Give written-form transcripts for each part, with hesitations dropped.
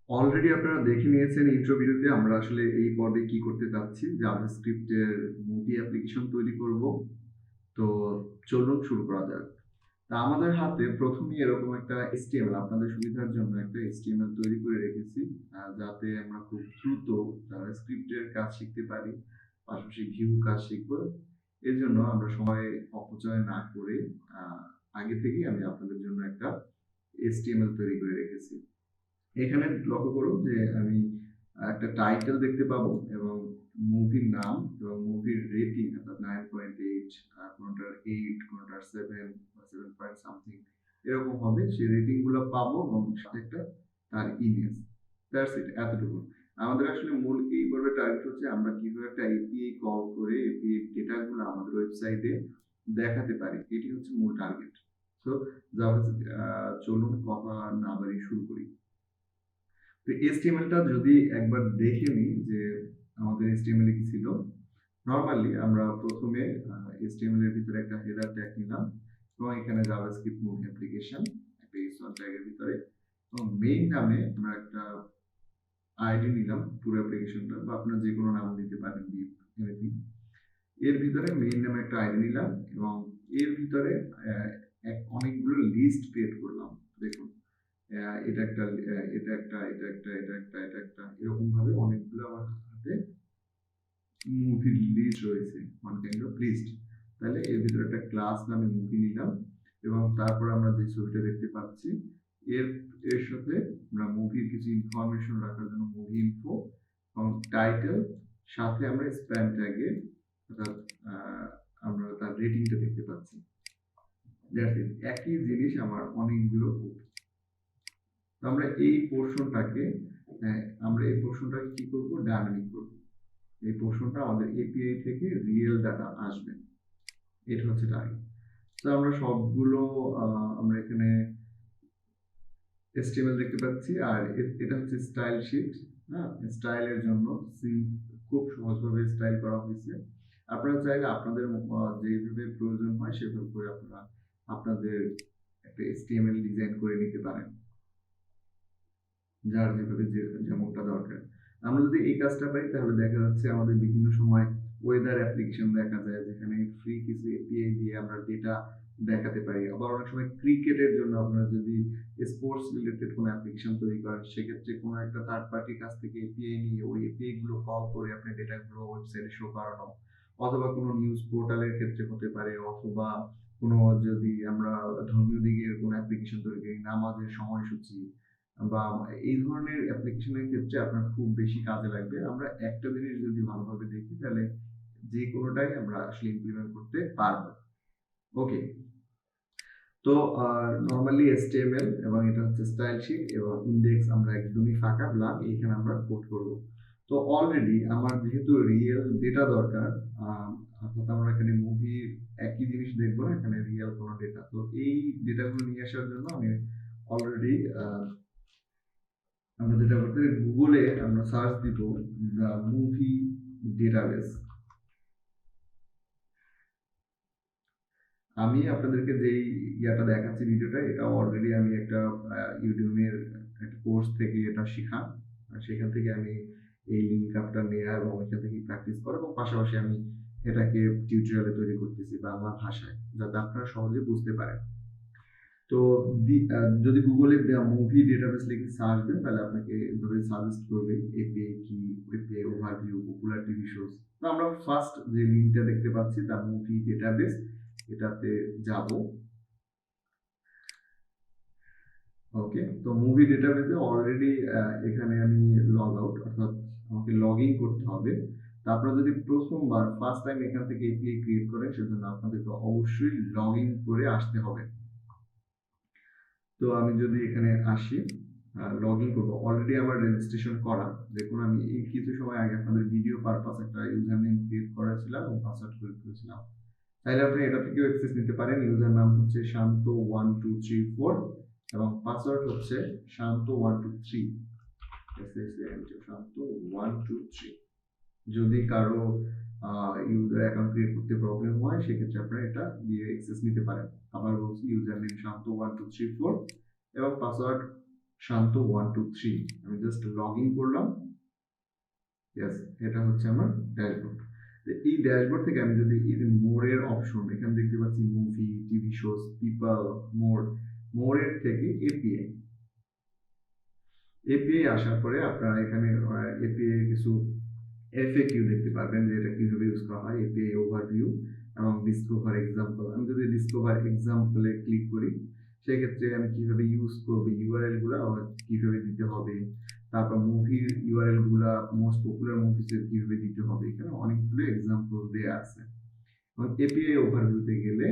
Already আপনারা দেখে নিয়েছেন ইন্ট্রো ভিডিওতে আমরা আসলে এই পর্বে কি করতে চাচ্ছি। জাভাস্ক্রিপ্ট এর মুভি অ্যাপ্লিকেশন তৈরি করব। তো চলুন শুরু করা যাক। তা আমাদের হাতে প্রথমেই এরকম একটা HTML আপনাদের সুবিধার জন্য একটা HTML তৈরি করে রেখেছি, যাতে আমরা খুব দ্রুত জাভাস্ক্রিপ্ট এর কাজ শিখতে পারি, পাশাপাশি ভিউ কাজ শিখব। এজন্য আমরা সময় অপচয় না করে আগে থেকেই আমি আপনাদের জন্য একটা HTML তৈরি করে রেখেছি। এখানে লক্ষ্য করুন যে আমি একটা টাইটেল দেখতে পাবো এবং মুভির নাম এবং মুভির রেটিং অর্থাৎ 9.8, কোনটার 8, কোনটার 7 বা 7 পয়েন্ট সামথিং এরকম হবে। সেই রেটিং গুলো পাবো এবং সাথে একটা তার ইমেজ। দ্যাটস ইট, এতটুকু। আমাদের আসলে মূল এই পর্বে টার্গেট হচ্ছে আমরা কিভাবে একটা এপিআই কল করে এপিআই ডেটাগুলো আমাদের ওয়েবসাইটে দেখাতে পারি। এটি হচ্ছে মূল টার্গেট। সো চলুন কথা না বাড়িয়ে শুরু করি। তো HTML-টা যদি একবার দেখে নিই যে আমাদের HTML-এ কি ছিল। নরমালি আমরা প্রথমে HTML-এর ভিতরে একটা হেডার ট্যাগ নিলাম এবং এখানে জাভাস্ক্রিপ্ট মুভি অ্যাপ্লিকেশন একটা ইনস্টল ট্যাগের ভিতরে এবং মেইন নামে আমরা একটা আইডি নিলাম পুরো অ্যাপ্লিকেশনটা, বা আপনারা যে কোনো নাম দিতে পারেন, ডিপ এনিথিং। এর ভিতরে মেইন নামে একটা আইডি নিলাম এবং এর ভিতরে অনেকগুলো লিস্ট ক্রিয়েট করলাম। দেখুন এটা একটা, এটা একটা, এটা একটা, এটা একটা, এটা একটা, এরকম ভাবে অনেকগুলো আমার হাতে মুভির লিস্ট রয়েছে, ওয়ান কাইন্ড অফ লিস্ট। তাহলে এর ভিতরে একটা ক্লাস নামে মুভি নিলাম এবং তারপর আমরা যে ছবিটা দেখতে পাচ্ছি এর এর সাথে আমরা মুভির কিছু ইনফরমেশন রাখার জন্য মুভি ইনফো এবং টাইটেল, সাথে আমরা স্প্যান ট্যাগে অর্থাৎ আমরা তার রেটিংটা দেখতে পাচ্ছি। That's it. একই জিনিস আমার অনেকগুলো আমরা এই পোর্শনটাকে কি করব, ডায়নামিক করব। এই পোর্শনটা আমাদের এপিআই থেকে রিয়েল ডাটা আসবে, এটা হচ্ছে টার্গেট। তো আমরা সবগুলো আমরা এখানে HTML দেখতে পাচ্ছি আর এটা হচ্ছে স্টাইল শিট। হ্যাঁ, স্টাইলের জন্য খুব সহজভাবে স্টাইল করা হয়েছে। আপনারা চাইলে আপনাদের যেভাবে প্রয়োজন হয় সেভাবে করে আপনারা আপনাদের একটা HTML ডিজাইন করে নিতে পারেন, যার যেভাবে যেমনটা দরকার। আমরা যদি এই কাজটা পাই তাহলে দেখা যাচ্ছে আমাদের বিভিন্ন সময় ওয়েদার অ্যাপ্লিকেশন দেখা যায় যেখানে ফ্রি কিছু এপিআই দিয়ে আমরা ডেটা দেখাতে পারি। আবার অনেক সময় ক্রিকেটের জন্য আপনারা যদি স্পোর্টস রিলেটেড কোনো অ্যাপ্লিকেশন তৈরি করেন, সেক্ষেত্রে কোনো একটা থার্ড পার্টির কাছ থেকে এপিআই নিয়ে ওই এপিআই গুলো কল করে আপনি ডেটাগুলো ওয়েবসাইটে শো করানো, অথবা কোনো নিউজ পোর্টালের ক্ষেত্রে হতে পারে, অথবা কোনো যদি আমরা ধর্মীয় দিকের কোনো অ্যাপ্লিকেশন তৈরি করি, নামাজের সময়সূচি বা এই ধরনের অ্যাপ্লিকেশনের ক্ষেত্রে আপনার খুব বেশি কাজে লাগবে। আমরা একটা জিনিস যদি ভালোভাবে দেখি তাহলে যে কোনোটাই আমরা আসলে ইমপ্লিমেন্ট করতে পারবো। ওকে, তো নরমালি HTML এবং এটা হচ্ছে স্টাইল শিট এবং ইন্ডেক্স আমরা একদমই ফাঁকা ব্ল্যাঙ্ক, এইখানে আমরা কোড করব। তো অলরেডি আমার যেহেতু রিয়েল ডেটা দরকার, অর্থাৎ আমরা এখানে মুভির একই জিনিস দেখবো না, এখানে রিয়েল কোনো ডেটা। তো এই ডেটাগুলো নিয়ে আসার জন্য আমি অলরেডি আমরা যেটা করতে গুগলে আমরা সার্চ দিব দ্য মুভি ডেটাবেস। আমি আপনাদেরকে যেই ইয়াটা দেখাচ্ছি ভিডিওটা, এটা অলরেডি আমি একটা ইউটিউবের একটা কোর্স থেকে এটা শিখা, সেখান থেকে আমি এই লিঙ্ক আপটা নেওয়া এবং ওইখান থেকে প্র্যাকটিস করা এবং পাশাপাশি আমি এটাকে টিউটোরিয়ালে তৈরি করতেছি বাংলা ভাষায়, যাতে আপনারা সহজে বুঝতে পারেন। তো যদি গুগলে মুভি ডেটাবেস লিখে সার্চ দেন তাহলে আপনাকে এভাবে সাজেস্ট করবে এপিআই কি, API overview, popular TV shows. তো আমরা ফার্স্ট যে লিঙ্কটা দেখতে পাচ্ছি দ্য মুভি ডেটাবেস, এটাতে যাব। ওকে, তো মুভি ডেটাবেসে অলরেডি এখানে আমি লগ আউট, অর্থাৎ আমাকে লগ ইন করতে হবে। তো আপনারা যদি প্রথমবার ফার্স্ট টাইম এখান থেকে এপিআই ক্রিয়েট করেন, সেজন্য আপনাদেরকে অবশ্যই লগ ইন করে আসতে হবে। তো আমি যদি এখানে আসি, লগ ইন করবো, অলরেডি আমার রেজিস্ট্রেশন করা। দেখুন আমি এই কিছু সময় আগে আপনাদের ভিডিও পারপাস একটা ইউজার নেম ক্রিয়েট করেছিলাম এবং পাসওয়ার্ড ক্রিয়েট করেছিলাম। তাইলে আপনি এটা থেকেও অ্যাক্সেস নিতে পারেন। ইউজার নাম হচ্ছে শান্ত1234 এবং পাসওয়ার্ড হচ্ছে শান্ত123, শান্ত123। যদি কারো ইউজার অ্যাকাউন্ট ক্রিয়েট করতে প্রবলেম হয় সেক্ষেত্রে আপনারা এটা দিয়ে অ্যাক্সেস নিতে পারেন। আবার বলছি, ইউজার নেম শান্ত1234 এবং পাসওয়ার্ড শান্ত 123 আমি জাস্ট লগ ইন করলাম। ইয়েস, এটা হচ্ছে আমার ড্যাশবোর্ড। তো এই ড্যাশবোর্ড থেকে আমি যদি এই যে মোরের অপশন এখানে দেখতে পাচ্ছি মুভি, টিভি শোজ, পিপল, মোরের থেকে এপিআই আসার পরে আপনারা এখানে এপিআই কিছু এফএকিউ দেখতে পারবেন যে এটা কিভাবে ইউজ করা হয়, এপিআই ওভারভিউ এবং ডিসকভার এক্সাম্পল। আমি যদি ডিসকভার এক্সাম্পলে ক্লিক করি সেক্ষেত্রে আমি কিভাবে ইউজ করবো, ইউআরএল গুলা কিভাবে দিতে হবে, তারপর মুভির ইউআরএল গুলা মোস্ট পপুলার মুভিসের কিভাবে দিতে হবে, এখানে অনেকগুলো এক্সাম্পল দেওয়া আছে। এবং এপিআই ওভারভিউতে গেলে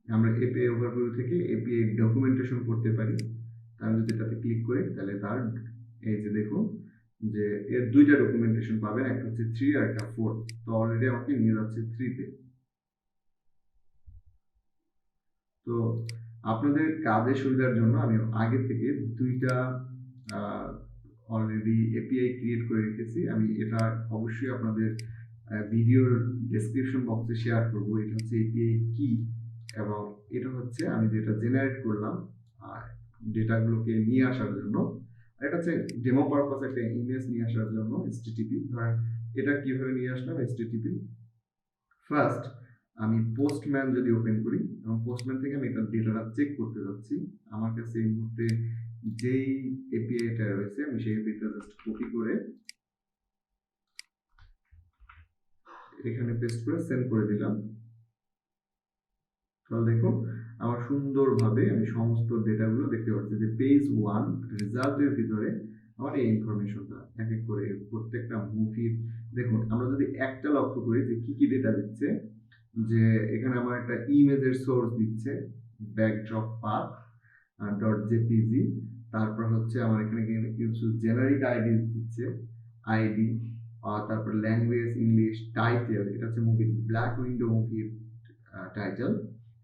আমরা এপিআই ওভারভিউ থেকে এপিআই ডকুমেন্টেশন করতে পারি। আমি যদি এটাতে ক্লিক করি তাহলে তার এই যে দেখুন যে এর দুইটা ডকুমেন্টেশন পাবেন, একটা হচ্ছে 3 আর একটা 4। তো অলরেডি আমাকে নিয়ে যাচ্ছে 3 তে। তো আপনাদের কাজের সুবিধার জন্য আমি আগে থেকে দুইটা অলরেডি এপিআই ক্রিয়েট করে রেখেছি। আমি এটা অবশ্যই আপনাদের ভিডিওর ডেসক্রিপশন বক্সে শেয়ার করব। এটা হচ্ছে এপিআই কি এবং এটা হচ্ছে আমি যেটা জেনারেট করলাম ডেটাগুলোকে নিয়ে আসার জন্য। এটা হচ্ছে ডেমো পারপাস একটা ইমেজ নিয়ে আসার জন্য HTTP। ধরেন এটা কিভাবে নিয়ে আসলাম HTTP। ফার্স্ট আমি পোস্টম্যান যদি ওপেন করি এবং পোস্টম্যান থেকে আমি এটা ডেটাটা চেক করতে যাচ্ছি, আমার কাছে এই মুহূর্তে যেই এপিআইটা রয়েছে আমি সেই এপিআইটা জাস্ট কপি করে এখানে পেস্ট করে সেন্ড করে দিলাম। তাহলে দেখুন আমার সুন্দরভাবে আমি সমস্ত ডেটাগুলো দেখতে পাচ্ছি যে পেজ 1 রেজাল্টের ভিতরে আমার এই ইনফরমেশনটা এক এক করে প্রত্যেকটা মুভির দেখুন। আমরা যদি একটা লক্ষ্য করি যে কি কি ডেটা দিচ্ছে, যে এখানে আমার একটা ইমেজের সোর্স দিচ্ছে ব্যাকড্রপ পাথ .jpg, তারপর হচ্ছে আমার এখানে কিছু জেনারিক আইডি দিচ্ছে আইডি, তারপর ল্যাঙ্গুয়েজ ইংলিশ, টাইটেল এটা হচ্ছে মুভির ব্ল্যাক উইন্ডো মুভির টাইটেল,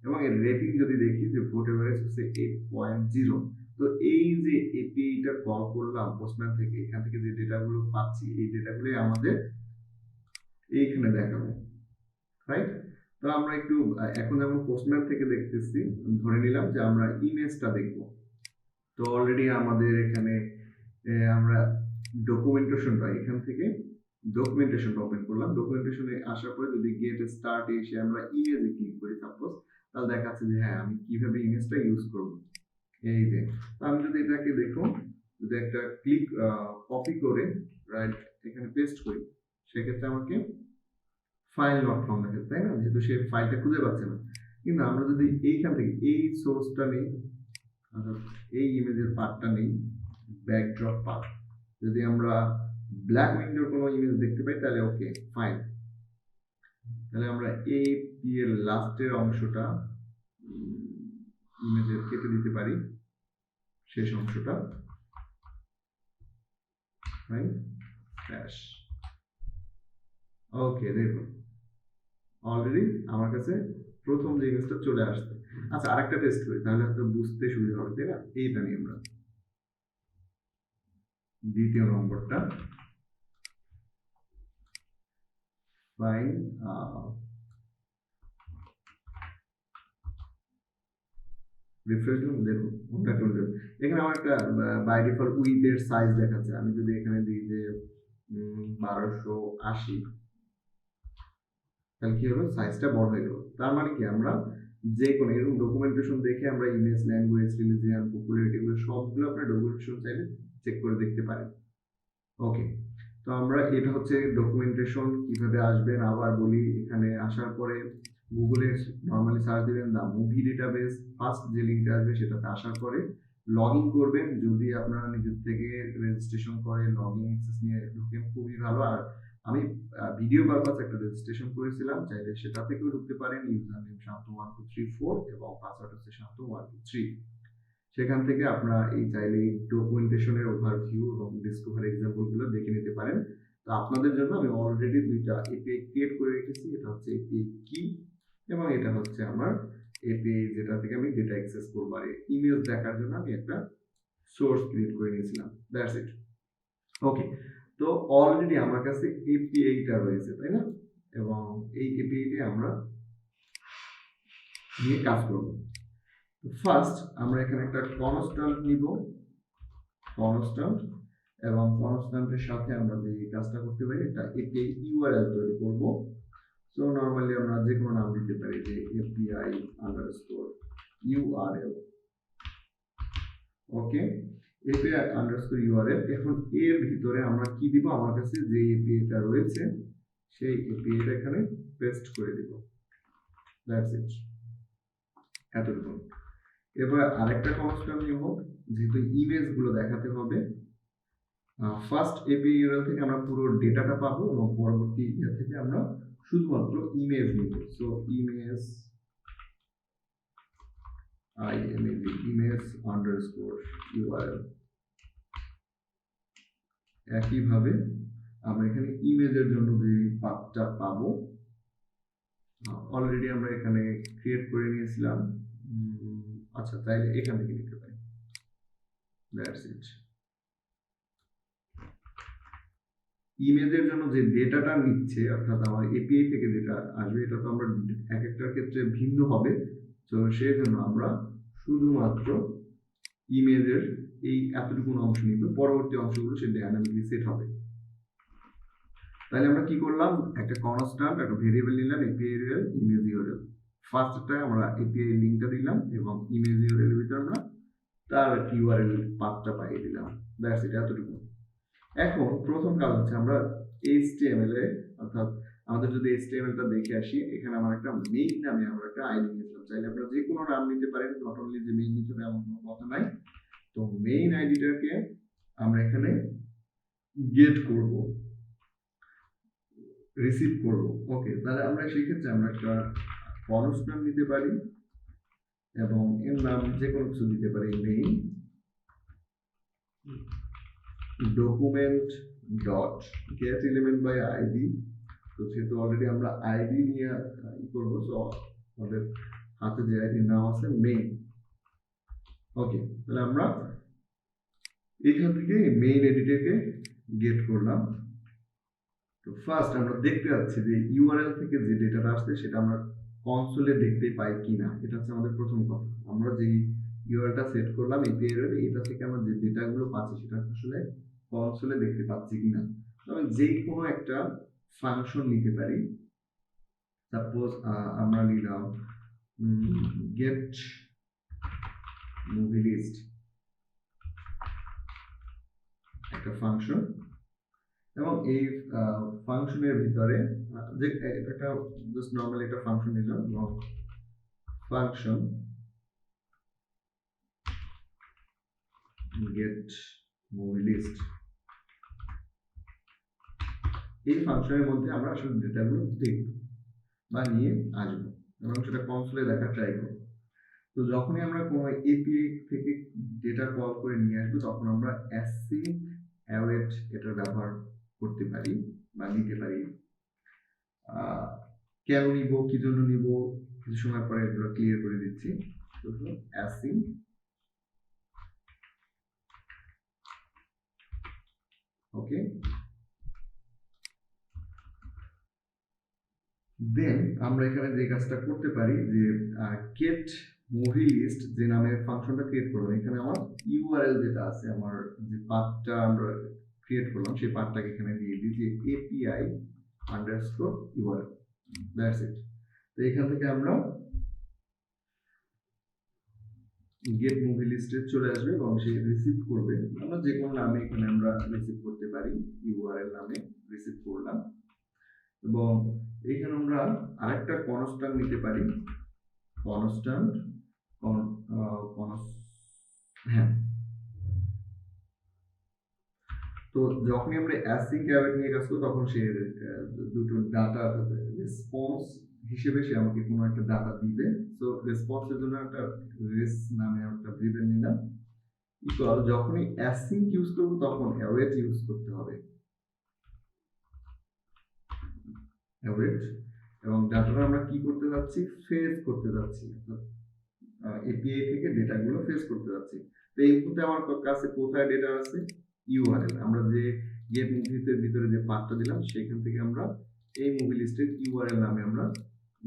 এবং এর রেটিং যদি দেখি যে ভোট এভারেজ হচ্ছে 8.0। তো এই যে এপিআইটা কল করলাম পোস্টম্যান থেকে, এখান থেকে যে ডেটাগুলো পাচ্ছি এই ডেটাগুলো আমাদের এইখানে দেখাবো, রাইট? তো আমরা একটু এখন যেমন পোস্টম্যান থেকে দেখতেছি, ধরে নিলাম যে আমরা ইমেজটা দেখব। তো অলরেডি আমাদের এখানে আমরা ডকুমেন্টেশনটা এখান থেকে ডকুমেন্টেশনটা ওপেন করলাম। ডকুমেন্টেশনে আসার পরে যদি গেট স্টার্ট এসে আমরা ইমেজে ক্লিক করি সাপোজ, তাহলে দেখাচ্ছে যে হ্যাঁ আমি কিভাবে ইমেজটা ইউজ করব। এই যে আমি যদি এটাকে দেখুন, যদি একটা ক্লিক কপি করে রাইট এখানে পেস্ট করি সেক্ষেত্রে আমাকে ফাইল নট ফাউন্ড দেখাচ্ছে, তাই না? যেহেতু সে ফাইলটা খুঁজে পাচ্ছে না। কিন্তু আমরা যদি এইখান থেকে এই সোর্সটা নেই, এই ইমেজের পার্টটা নেই ব্যাকড্রপ পার্ট, যদি আমরা ব্ল্যাক উইন্ডোর কোনো ইমেজ দেখতে পাই তাহলে ওকে ফাইন। তাহলে আমরা এই এর লাস্টের অংশটা ইমেজের কেটে দিতে পারি, শেষ অংশটা ফাইন স্ল্যাশ। ওকে দেখুন অলরেডি আমার কাছে প্রথম যে ইমেজটা চলে আসছে। আচ্ছা আরেকটা টেস্ট করি তাহলে হয়তো বুঝতে সুবিধা হবে, তাই না? এইটা নিয়ে আমরা দ্বিতীয় নম্বরটা ফাইন রিফ্রেশ দেখুন এখানে আমার একটা বাই ডিফল্ট উইথের সাইজ দেখাচ্ছে। আমি যদি এখানে দিই যে 1280 তাহলে কি হবে, সাইজটা বড় হয়ে গেল। তার মানে কি আমরা যে কোনো এরকম ডকুমেন্টেশন দেখে আমরা ইমেজ, ল্যাঙ্গুয়েজ, রিলিজিয়ন, পপুলারিটি এগুলো সবগুলো আপনার ডকুমেন্টেশন চাইলে চেক করে দেখতে পারেন। ওকে, তো আমরা এটা হচ্ছে ডকুমেন্টেশন কিভাবে আসবেন। আবার বলি এখানে আসার পরে গুগলে নর্মালি সার্চ দিবেন দা মুভি ডেটাবেস, ফার্স্ট যে লিঙ্কটা আসবে সেটাতে আসার পরে লগ ইন করবেন। যদি আপনারা নিজের থেকে রেজিস্ট্রেশন করে লগ ইন অ্যাক্সেস নিয়ে ঢুকেন খুবই ভালো। আর আমি ভিডিও পারপাস একটা রেজিস্ট্রেশন করেছিলাম, চাইলে সেটা থেকেও ঢুকতে পারেন। ইউজার নেম শান্ত 1234 এবং পাসওয়ার্ড হচ্ছে শান্ত 123। সেখান থেকে আপনারা এই চাইলে ডকুমেন্টেশনের ওভারভিউ এবং ডিসকভার এক্সাম্পলগুলো দেখে নিতে পারেন। তো আপনাদের জন্য আমি অলরেডি দুইটা এপিআই ক্রিয়েট করে রেখেছি। এটা হচ্ছে এপিআই কি এবং এটা হচ্ছে আমার এপিআই যেটা থেকে আমি ডেটা অ্যাক্সেস করব। আর ইমেজ দেখার জন্য আমি একটা সোর্স ক্রিয়েট করে নিয়েছিলাম। That's it. ওকে, তো অলরেডি আমার কাছে এপিআইটা রয়েছে, তাই না? এবং এই এপিআইটা আমরা নিয়ে কাজ করব। ফার্স্ট আমরা এখানে একটা কনস্ট্যান্ট নিব কনস্ট্যান্ট, এবং কনস্ট্যান্টের সাথে আমরা যে কাজটা করতে পারি এটা এপিআই ইউআরএল তৈরি করব। সো নরমালি আমরা যে কোনো নাম দিতে পারি, যে এপিআই আন্ডারস্কোর ইউআরএল। ওকে, এপিআই আন্ডারস্কোর ইউআরএল। এখন এর ভিতরে আমরা কি দিব, আমার কাছে যে এপিআইটা রয়েছে সেই এপিআইটা এখানে পেস্ট করে দিব। দ্যাটস ইট, এতটুকু। এবার আরেকটা কনস্ট্যান্ট নিব, যেহেতু ইমেজগুলো দেখাতে হবে। ফার্স্ট এপিআই ইউআরএল থেকে আমরা পুরো ডেটাটা পাবো এবং পরবর্তী ইয়ে থেকে আমরা শুধুমাত্র ইমেজ নিব। So image image underscore URL. একইভাবে আমরা এখানে ইমেজের জন্য যে পাথটা পাবো অলরেডি আমরা এখানে ক্রিয়েট করে নিয়েছিলাম। আচ্ছা, তাইলে এখান থেকে নিতে পারি। That's it. ইমেজের জন্য যে ডেটাটা নিচ্ছে, অর্থাৎ আমার এপিআই থেকে যেটা আসবে, এটা তো আমরা এক একটার ক্ষেত্রে ভিন্ন হবে। তো সেই জন্য আমরা শুধুমাত্র ইমেজের এই এতটুকু অংশ নিব, পরবর্তী অংশগুলো সে ডাইনামিকলি সেট হবে। তাহলে আমরা কি করলাম, একটা কনস্ট্যান্ট, একটা ভেরিয়েবল নিলাম, এপিআই ইউআরএল, ইমেজ ইউআরএল। ফার্স্টটা আমরা এপিআই লিঙ্কটা দিলাম এবং ইমেজ ইউআরএল এর ভিতরে আমরা তার ইউআরএল পাথটা পাইয়ে দিলাম। দ্যাটস ইট, এতটুকু। এখন প্রথম কাজ হচ্ছে আমরা এইচটিএমএল এ, অর্থাৎ আমাদের যদি এইচটিএমএলটা দেখে আসি, এখানে আমার একটা মেইন নামে আমরা একটা আইডি নিয়েছিলাম। চাইলে আপনারা যে কোনো নাম নিতে পারেন, নট অনলি যে মেইন নিতে হবে এমন কোনো কথা নাই। তো মেইন আইডিটাকে আমরা এখানে গেট করব, রিসিভ করব। ওকে, তাহলে আমরা সেই ক্ষেত্রে আমরা একটা কনস্ট্যান্ট নিতে পারি এবং এর নাম যে কোনো কিছু দিতে পারি, main document dot get element by ID. তো সেহেতু অলরেডি আমরা আইডি নিয়ে করবো, সো আমাদের হাতে যে আইডির নাম আছে মেইন। ওকে, তাহলে আমরা এখান থেকে মেইন আইডিটাকে গেট করলাম। তো ফার্স্ট আমরা দেখতে যাচ্ছি যে ইউআরএল থেকে যে ডেটাটা আসছে সেটা আমরা কনসোলে দেখতে পাই কিনা, এটা হচ্ছে আমাদের প্রথম কথা। আমরা যে ইউআরএলটা সেট করলাম এপিআই এর, এটা থেকে আমরা যে ডেটাগুলো পাচ্ছি সেটা আসলে কনসোলে দেখতে পাচ্ছি কিনা। তবে যে কোনো একটা ফাংশন নিতে পারি। সাপোজ আমরা নিলাম গেট মুভি লিস্ট, একটা ফাংশন, এবং এই ফাংশনের ভিতরে যে একটা জাস্ট নরমাল একটা ফাংশন নিলাম, এবং ফাংশন গেট মুভি লিস্ট। এই ফাংশনের মধ্যে আমরা আসলে ডেটাগুলো দেখব বা নিয়ে আসবো এবং সেটা কনসোলে দেখার ট্রাই করব। তো যখনই আমরা কোনো এপিআই থেকে ডেটা কল করে নিয়ে আসবো, তখন আমরা অ্যাসিঙ্ক অ্যাওয়েট এটার ব্যবহার করতে পারি বা নিতে পারি। কেন নিব, কি জন্য নিব, কিছু সময় পরে এগুলো ক্লিয়ার করে দিচ্ছি। অ্যাসিঙ্ক ওকে, দেন আমরা এখানে যে কাজটা করতে পারি, যে গেট মুভি লিস্ট যে নামে ফাংশনটা ক্রিয়েট করলাম, এখানে আমার ইউআরএল যেটা আছে, আমার যে পাথটা আমরা ক্রিয়েট করলাম সেই পাথটাকে এখানে দিয়ে দিই, যে API underscore URL. That's it. তো এখান থেকে আমরা গেট মুভি লিস্টে চলে আসবে এবং সে রিসিভ করবে। আমরা যে কোনো নামে এখানে আমরা রিসিভ করতে পারি, ইউআরএল নামে রিসিভ করলাম। এবং এখানে আমরা আরেকটা কনস্ট্যান্ট নিতে পারি, কনস্ট্যান্ট হ্যাঁ। তো যখনই আমরা অ্যাসিঙ্ক অ্যাওয়েট নিয়ে কাজ করব, তখন সে দুটো ডাটা রেসপন্স হিসেবে সে আমাকে কোনো একটা ডাটা দিবে। তো রেসপন্সের জন্য একটা রেস নামে একটা ভেরিয়েবল নিলাম, ইকুয়াল যখনই অ্যাসিঙ্ক ইউজ করব তখন অ্যাওয়েট ইউজ করতে হবে, অ্যাওয়েট। এবং ডাটাটা আমরা কি করতে যাচ্ছি, ফেজ করতে যাচ্ছি, এপিআই থেকে ডেটাগুলো ফেজ করতে যাচ্ছি। তো এই মুহূর্তে আমার কাছে কোথায় ডেটা আছে, ইউআরএল। আমরা যে গেট মুভির ভিতরে যে পাথটা দিলাম সেখান থেকে আমরা এই মুভি লিস্টের ইউআরএল নামে আমরা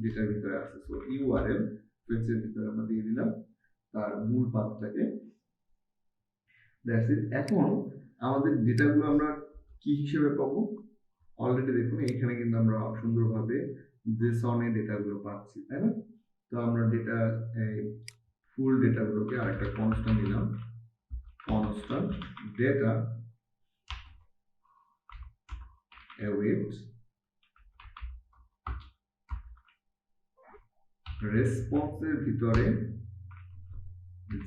ডেটার ভিতরে আছে। সো ইউআরএল ফেজের ভিতরে আমরা দিয়ে দিলাম তার মূল পাথটাকে। That's it. এখন আমাদের ডেটাগুলো আমরা কি হিসেবে পাবো? অলরেডি দেখুন এখানে কিন্তু আমরা সুন্দরভাবে জেসন এ ডেটাগুলো পাচ্ছি, তাই না? তো আমরা ডেটা ফুল ডেটাগুলোকে আরেকটা কনস্ট্যান্ট নিলাম, কনস্ট্যান্ট ডেটা await রেসপন্সের ভিতরে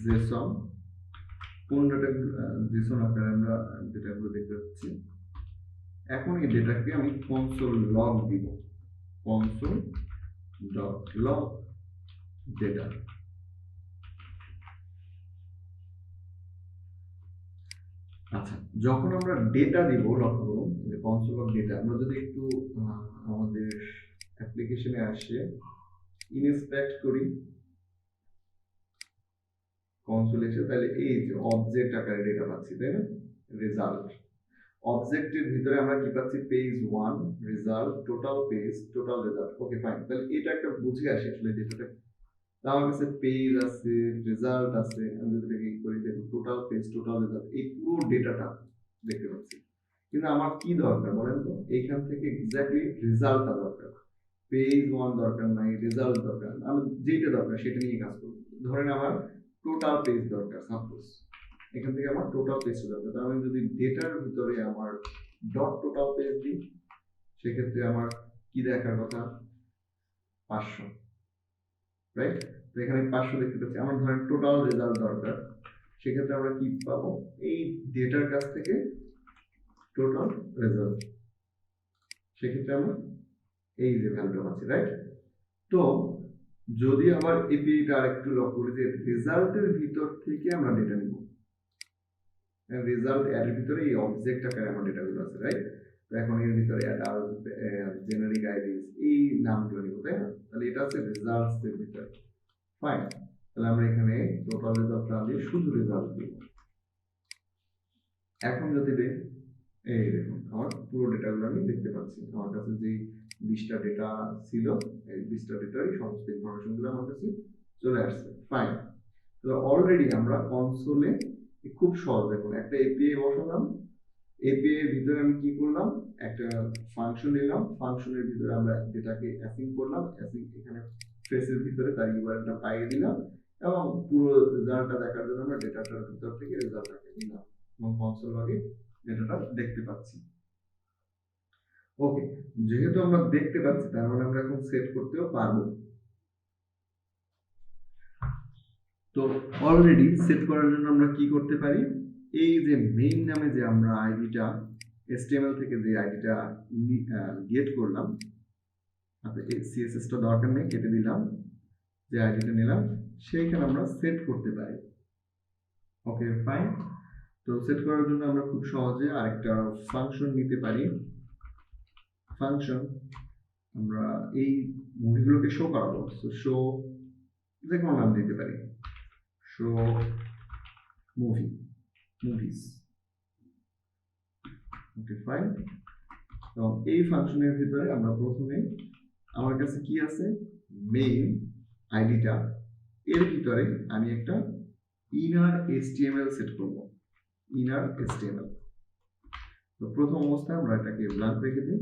জেসন, কোন ডেটা জেসন আকারে আমরা ডেটাগুলো দেখতে পাচ্ছি। এখন এই ডেটাকে আমি কনসোল লগ দিব, কনসোল ডট লগ ডেটা। আচ্ছা, যখন আমরা ডেটা দিব, লক্ষ্য করুন যে কনসোল লগ ডেটা, আমরা যদি একটু আমাদের অ্যাপ্লিকেশনে আসে ইনস্পেক্ট করি কনসোল এসে, তাহলে এই যে অবজেক্ট আকারে ডেটা পাচ্ছি, তাই না? রেজাল্ট অবজেক্টের ভিতরে আমরা কি পাচ্ছি? Page 1 result, total page, total result. Okay fine, তাহলে এটা একটা বুঝে আসে আসলে ডেটাটা। আমার কাছে পেজ আছে, রেজাল্ট আছে, আমি যদি এটাকে করি দেখো টোটাল পেজ, টোটাল রেজাল্ট, এই পুরো ডেটাটা দেখতে পাচ্ছি। কিন্তু আমার কি দরকার বলেন তো? এইখান থেকে এক্স্যাক্টলি রেজাল্টটা দরকার, পেজ 1 দরকার নাই, রেজাল্ট দরকার, আমি যেটা দরকার সেটা নিয়ে কাজ করব। ধরেন আমার টোটাল পেজ দরকার, সাপোজ এখান থেকে আমার টোটাল পেজ দরকার। তার মানে যদি ডেটার ভিতরে আমার ডট টোটাল পেজ দিই, সেক্ষেত্রে আমার কি দেখার কথা? 500, রাইট? তো এখানে 500 দেখতে পাচ্ছি। আমার ধরেন টোটাল রেজাল্ট দরকার, সেক্ষেত্রে আমরা কি পাবো? এই ডেটার কাছ থেকে টোটাল রেজাল্ট, সেক্ষেত্রে আমরা এই যে ভ্যালুটা পাচ্ছি, রাইট? তো যদি আবার এপিআইটা আরেকটু লক্ষ্য করি যে রেজাল্টের ভিতর থেকে আমরা ডেটা নিব, রেজাল্ট এর ভিতরে এই অবজেক্ট আকারে আমার ডেটাগুলো আছে, রাইট? তো এখন এর ভিতরে অ্যাডাল্ট, জেনারিক আইডিস, এই নামগুলো নিব, তাই না? তাহলে এটা আছে রেজাল্টস এর ভিতরে, ফাইন। তাহলে আমরা এখানে টোটাল রেজাল্ট না দিয়ে শুধু রেজাল্ট দিব। এখন যদি দেই, এই দেখুন আমার পুরো ডেটাগুলো আমি দেখতে পাচ্ছি। আমার কাছে যে 20টা ডেটা ছিল, এই 20টা ডেটারই সমস্ত ইনফরমেশনগুলো আমার কাছে চলে আসছে, ফাইন। তো অলরেডি আমরা কনসোলে খুব সহজ, দেখুন একটা এপিআই বসালাম, এপিআই এর ভিতরে আমি কি করলাম? একটা ফাংশন নিলাম, ফাংশনের ভিতরে আমরা ডেটাকে অ্যাসাইন করলাম, অ্যাসাইন এখানে ফেসের ভিতরে তার ইউআরএলটা পাইয়ে দিলাম, এবং পুরো রেজাল্টটা দেখার জন্য আমরা ডেটাটার ভিতর থেকে রেজাল্টটাকে নিলাম এবং কনসোল লগে ডেটাটা দেখতে পাচ্ছি। ওকে, যেহেতু আমরা দেখতে পাচ্ছি তার মানে আমরা এখন সেট করতেও পারবো। তো অলরেডি সেট করার জন্য আমরা কি করতে পারি? এই যে মেইন নামে যে আমরা আইডিটা HTML থেকে যে আইডিটা গেট করলাম, আচ্ছা এই সিএসএসটা দরকার নেই, কেটে দিলাম, যে আইডিটা নিলাম সেইখানে আমরা সেট করতে পারি। Okay fine. তো সেট করার জন্য আমরা খুব সহজে আরেকটা ফাংশন নিতে পারি। ফাংশন আমরা এই মুভিগুলোকে শো করাবো, সো শো যে কোনো নাম দিতে পারি, শো মুভিস। Okay fine. তো এই ফাংশনের ভিতরে আমরা প্রথমে আমার কাছে কি আছে? মেইন আইডিটা, এর ভিতরে আমি একটা ইনার HTML সেট করব, ইনার HTML। তো প্রথম অবস্থায় আমরা এটাকে ব্ল্যাঙ্ক রেখে দিই,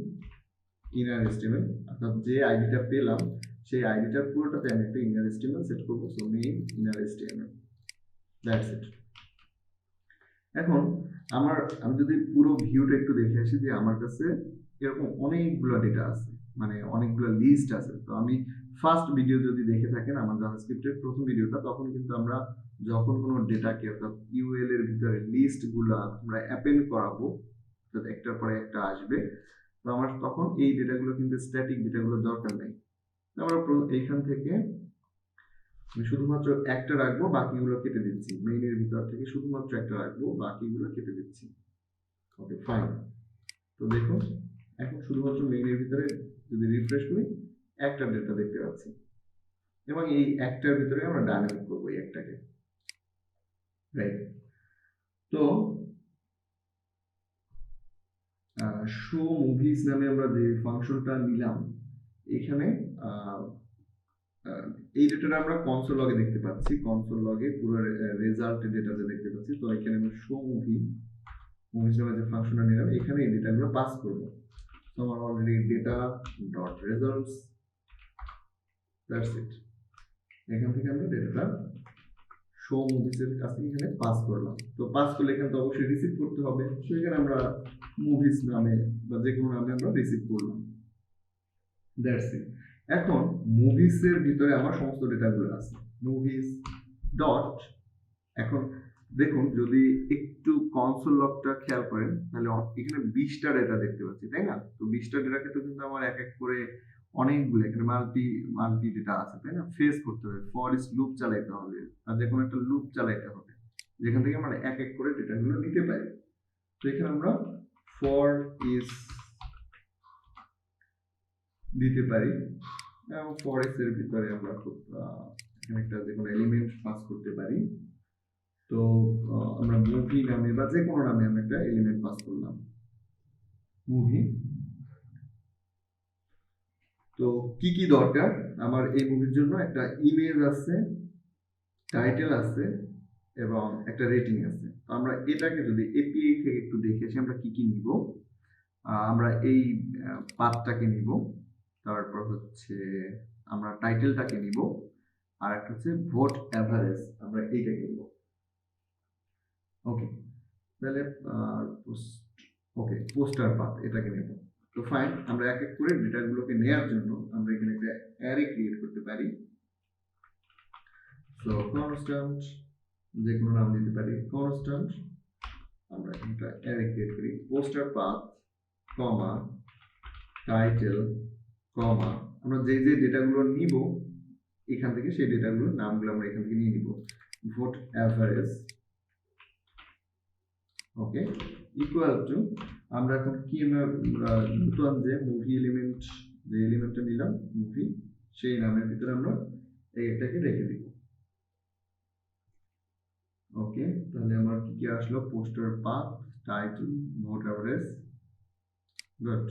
ইনার HTML, অর্থাৎ যে আইডিটা পেলাম সেই আইডিটার পুরোটাতে আমি একটা ইনার HTML সেট করব, so main inner HTML, that's it. এখন আমি যদি পুরো ভিউটা একটু দেখে আসি, যে আমার কাছে এরকম অনেকগুলো ডেটা আছে, মানে অনেকগুলো লিস্ট আছে। তো আমি ফার্স্ট ভিডিও যদি দেখে থাকেন আমার জাভাস্ক্রিপ্টের প্রথম ভিডিওটা, তখন কিন্তু আমরা যখন কোনো ডেটাকে অর্থাৎ ইউএল এর ভিতরে লিস্টগুলো আমরা অ্যাপেন্ড করাবো, অর্থাৎ একটার পরে একটা আসবে, তো আমার তখন এই ডেটাগুলো কিন্তু স্ট্যাটিক ডেটাগুলো দরকার নেই। আমরা এইখান থেকে আমি শুধুমাত্র একটা রাখবো, বাকিগুলো কেটে দিচ্ছি। মেইনের ভিতর থেকে শুধুমাত্র একটা রাখবো, বাকিগুলো কেটে দিচ্ছি। Okay fine. তো দেখুন এখন শুধুমাত্র মেইনের ভিতরে যদি রিফ্রেশ করি একটা ডেটা দেখতে পাচ্ছি, এবং এই একটার ভিতরে আমরা ডাইনামিক করবো এই একটাকে, রাইট? তো শো মুভিস নামে আমরা যে ফাংশনটা নিলাম, এখানে এই ডেটাটা আমরা কনসোল লগে দেখতে পাচ্ছি, কনসোল লগে পুরো রেজাল্ট ডেটাতে দেখতে পাচ্ছি। তো এখানে আমরা শো মুভিজ নামে যে ফাংশনটা নিলাম, এখানে এই ডেটাগুলো পাস করব। তো আমার already data dot results, that's it. এখান থেকে আমরা ডেটাটা শো মুভিজের কাছে এখানে পাস করলাম। তো পাস করলে এখানে তো অবশ্যই রিসিভ করতে হবে, তো এখানে আমরা মুভিজ নামে বা যে কোনো নামে আমরা রিসিভ করলাম, দ্যাটস ইট। এখন মুভিজের ভিতরে আমার সমস্ত ডেটাগুলো আছে, মুভিজ ডট। এখন দেখুন, যদি একটু কনসোল লগটা খেয়াল করেন তাহলে এখানে 20টা ডেটা দেখতে পাচ্ছি, তাই না? তো 20টা ডেটাকে তো কিন্তু আমার এক এক করে অনেকগুলো এখানে মাল্টি ডেটা আছে, তাই না? ফেস করতে হবে, ফর ইজ লুপ চালাইতে হবে, আর যে কোনো একটা লুপ চালাইতে হবে যেখান থেকে আমরা এক এক করে ডেটাগুলো নিতে পারি। তো এখানে আমরা ফর ইজ দিতে পারি এবং ফর ইজ এর ভিতরে আমরা খুব এখানে একটা যে কোনো এলিমেন্ট পাস করতে পারি। তো আমরা মুভি নামে বা যে কোনো নামে আমি একটা এলিমেন্ট পাস করলাম, মুভি। তো কি কি দরকার আমার এই মুভির জন্য? একটা ইমেজ আছে, টাইটেল আছে এবং একটা রেটিং আছে। তো আমরা এটাকে যদি এপিআই থেকে একটু দেখে আসি আমরা কি কি নিব। আমরা এই পাথটাকে নিব, তারপর হচ্ছে আমরা টাইটেলটাকে নিব, আর একটা হচ্ছে ভোট এভারেজ, আমরা এইটাকে নিব। ওকে, তাহলে ওকে পোস্টার পাথ এটাকে নেব। তো ফাইন, আমরা এক এক করে ডেটাগুলোকে নেওয়ার জন্য আমরা এখানে একটা অ্যারে ক্রিয়েট করতে পারি। সো কনস্ট্যান্ট, যে কোনো নাম দিতে পারি কনস্ট্যান্ট। আমরা একটা অ্যারে ক্রিয়েট করি, পোস্টার পাথ কমা টাইটেল কমা, আমরা যে যে ডেটাগুলো নিব এখান থেকে সেই ডেটাগুলোর নামগুলো আমরা এখান থেকে নিয়ে নিব। Vote average, okay, equal to আমরা এখন কি নতুন যে মুভি এলিমেন্ট, যে এলিমেন্টটা নিলাম মুভি, সেই নামের ভিতরে আমরা এইটাকে রেখে দিব। ওকে, তাহলে আমার কি কি আসলো? Poster path, title, vote average, good.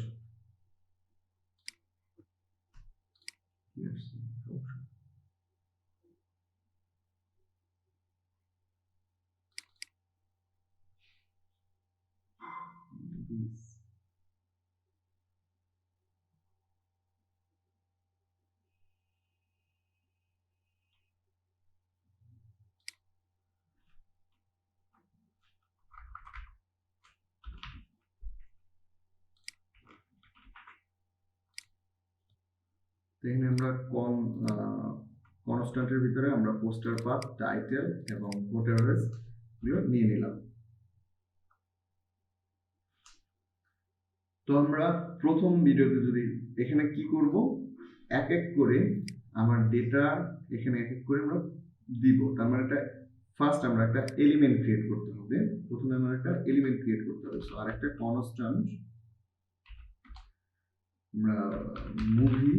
Yes. এখানে আমরা কনস্ট্যান্টের ভিতরে আমরা পোস্টার পাথ, টাইটেল এবং ভোট অ্যাভারেজ নিয়ে নিলাম। তো আমরা প্রথম ভিডিওতে যদি এখানে কি করব, এক এক করে আমার ডেটা এখানে এক এক করে আমরা দিব। তার মানে একটা ফার্স্ট আমরা একটা এলিমেন্ট ক্রিয়েট করতে হবে, প্রথমে আমার একটা এলিমেন্ট ক্রিয়েট করতে হবে। সো আর একটা কনস্ট্যান্ট আমরা মুভি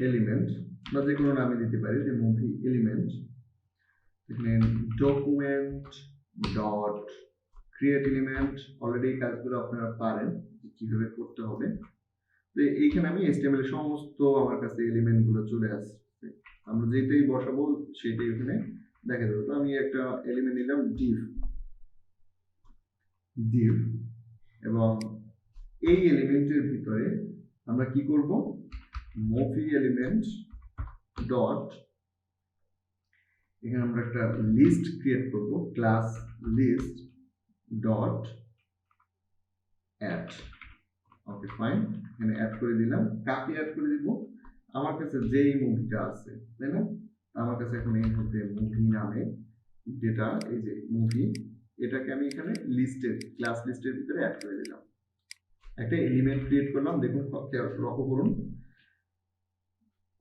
এলিমেন্ট বা যে কোনো নামে দিতে পারি, যে মুভি এলিমেন্ট। এখানে document dot create element, already এই কাজগুলো আপনারা পারেন কিভাবে করতে হবে। তো এইখানে আমি HTML এর সমস্ত আমার কাছে এলিমেন্ট গুলো চলে আসছে, আমরা যেটাই বসাবো সেটাই এখানে দেখা যাবে। তো আমি একটা এলিমেন্ট নিলাম div এবং এই এলিমেন্টের ভিতরে আমরা কি করব, মুভি এলিমেন্ট ডট, এখানে আমরা একটা লিস্ট ক্রিয়েট করব, class list dot add. Okay fine, এখানে অ্যাড করে দিলাম। কাকে অ্যাড করে দিব? আমার কাছে যেই মুভিটা আছে, তাই না? আমার কাছে এখন এই মুহূর্তে মুভি নামে যেটা, এই যে মুভি, এটাকে আমি এখানে লিস্টের ক্লাস লিস্টের ভিতরে অ্যাড করে দিলাম। একটা এলিমেন্ট ক্রিয়েট করলাম, দেখুন লক্ষ্য করুন,